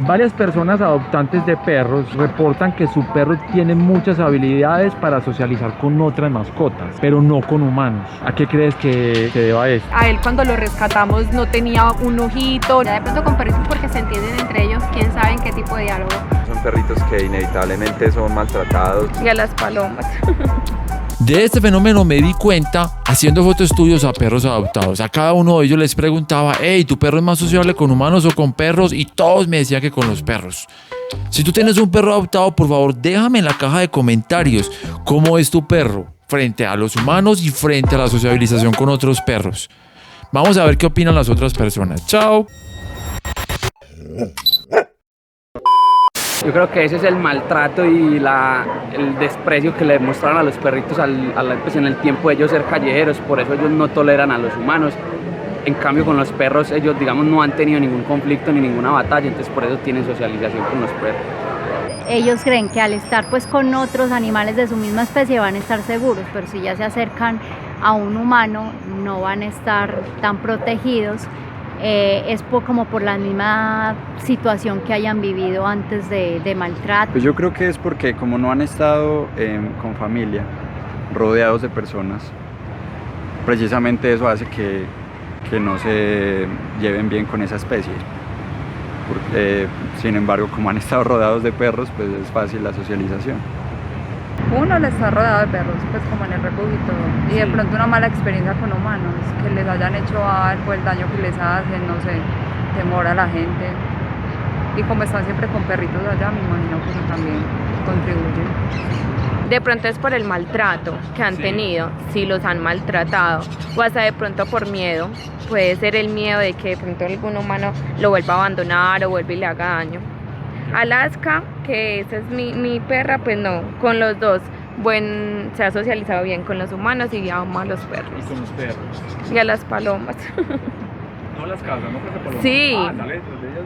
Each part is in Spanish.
Varias personas adoptantes de perros reportan que su perro tiene muchas habilidades para socializar con otras mascotas, pero no con humanos. ¿A qué crees que se deba esto? A él cuando lo rescatamos no tenía un ojito. Ya de pronto con perritos porque se entienden entre ellos, quién sabe en qué tipo de diálogo. Son perritos que inevitablemente son maltratados. Y a las palomas. De este fenómeno me di cuenta haciendo fotoestudios a perros adoptados. A cada uno de ellos les preguntaba, hey, ¿tu perro es más sociable con humanos o con perros? Y todos me decían que con los perros. Si tú tienes un perro adoptado, por favor, déjame en la caja de comentarios cómo es tu perro frente a los humanos y frente a la sociabilización con otros perros. Vamos a ver qué opinan las otras personas. ¡Chao! Yo creo que ese es el maltrato y el desprecio que le mostraron a los perritos pues en el tiempo de ellos ser callejeros, por eso ellos no toleran a los humanos. En cambio con los perros ellos digamos no han tenido ningún conflicto ni ninguna batalla, entonces por eso tienen socialización con los perros. Ellos creen que al estar pues con otros animales de su misma especie van a estar seguros, pero si ya se acercan a un humano no van a estar tan protegidos. Es como por la misma situación que hayan vivido antes de maltrato. Pues yo creo que es porque como no han estado con familia, rodeados de personas, precisamente eso hace que no se lleven bien con esa especie. Sin embargo, como han estado rodeados de perros, pues es fácil la socialización. Uno le está rodeado de perros, pues como en el refugio y todo. Y de pronto una mala experiencia con humanos, que les hayan hecho algo, el daño que les hacen, no sé, temor a la gente. Y como están siempre con perritos allá, me imagino que eso también contribuye. De pronto es por el maltrato que han tenido, si los han maltratado, o hasta de pronto por miedo. Puede ser el miedo de que de pronto algún humano lo vuelva a abandonar o vuelva y le haga daño. Alaska, que esa es mi perra, pues no, con los dos, se ha socializado bien con los humanos y ama a los perros. ¿Y con los perros? Y a las palomas. No las casas, ¿no? Palomas. Sí, Dale,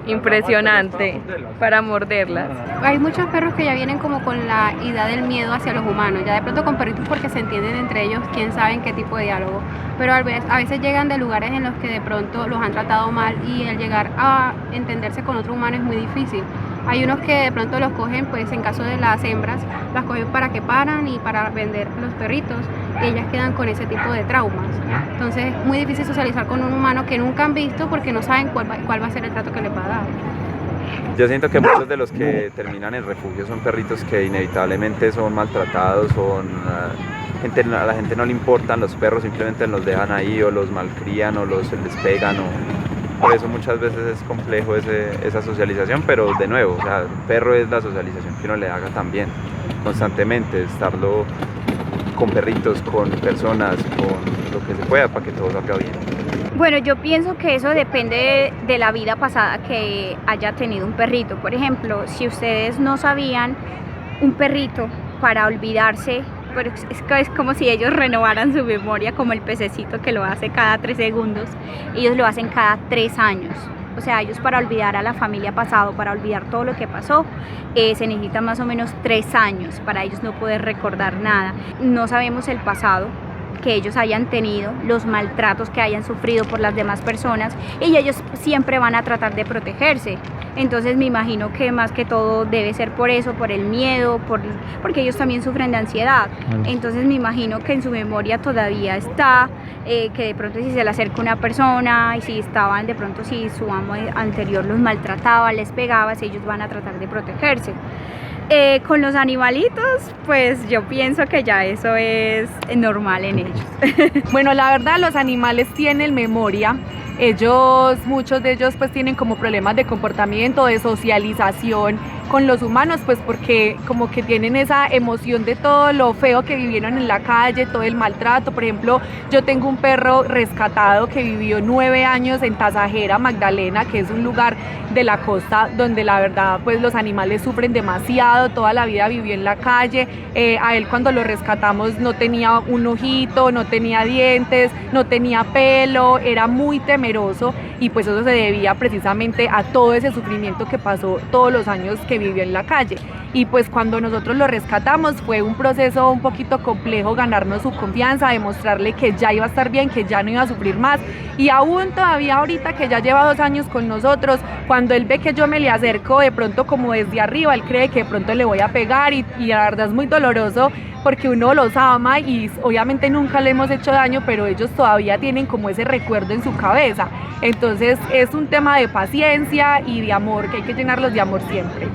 impresionante, para morderlas. Hay muchos perros que ya vienen como con la idea del miedo hacia los humanos, ya de pronto con perritos porque se entienden entre ellos, quién sabe en qué tipo de diálogo, pero a veces llegan de lugares en los que de pronto los han tratado mal y el llegar a entenderse con otro humano es muy difícil. Hay unos que de pronto los cogen, pues en caso de las hembras, las cogen para que paran y para vender los perritos y ellas quedan con ese tipo de traumas. Entonces es muy difícil socializar con un humano que nunca han visto porque no saben cuál va a ser el trato que les va a dar. Yo siento que muchos de los que terminan en refugio son perritos que inevitablemente son maltratados, a la gente no le importan los perros, simplemente los dejan ahí o los malcrían o les pegan por eso muchas veces es complejo esa socialización, pero de nuevo, o sea, un perro es la socialización que uno le haga también, constantemente, estarlo con perritos, con personas, con lo que se pueda para que todo salga bien. Bueno, yo pienso que eso depende de la vida pasada que haya tenido un perrito. Por ejemplo, si ustedes no sabían, un perrito para olvidarse, pero es como si ellos renovaran su memoria como el pececito que lo hace cada 3 segundos, ellos lo hacen cada 3 años. O sea, ellos para olvidar a la familia pasado, para olvidar todo lo que pasó, se necesitan más o menos 3 años para ellos no poder recordar nada. No sabemos el pasado que ellos hayan tenido, los maltratos que hayan sufrido por las demás personas y ellos siempre van a tratar de protegerse. Entonces me imagino que más que todo debe ser por eso, por el miedo, porque ellos también sufren de ansiedad. Entonces me imagino que en su memoria todavía está, que de pronto si se le acerca una persona y si estaban de pronto si su amo anterior los maltrataba, les pegaba, si ellos van a tratar de protegerse. Con los animalitos, pues yo pienso que ya eso es normal en ellos. Bueno, la verdad los animales tienen memoria. Muchos de ellos pues tienen como problemas de comportamiento, de socialización con los humanos, pues porque como que tienen esa emoción de todo lo feo que vivieron en la calle, todo el maltrato. Por ejemplo, yo tengo un perro rescatado que vivió 9 años en Tasajera, Magdalena, que es un lugar de la costa donde la verdad pues los animales sufren demasiado, toda la vida vivió en la calle. A él cuando lo rescatamos no tenía un ojito, no tenía dientes, no tenía pelo, era muy temeroso y pues eso se debía precisamente a todo ese sufrimiento que pasó todos los años que vivió en la calle. Y pues cuando nosotros lo rescatamos fue un proceso un poquito complejo ganarnos su confianza, demostrarle que ya iba a estar bien, que ya no iba a sufrir más. Y aún todavía ahorita que ya lleva 2 años con nosotros, cuando él ve que yo me le acerco de pronto como desde arriba, él cree que de pronto le voy a pegar y la verdad es muy doloroso porque uno los ama y obviamente nunca le hemos hecho daño, pero ellos todavía tienen como ese recuerdo en su cabeza. Entonces es un tema de paciencia y de amor, que hay que llenarlos de amor siempre.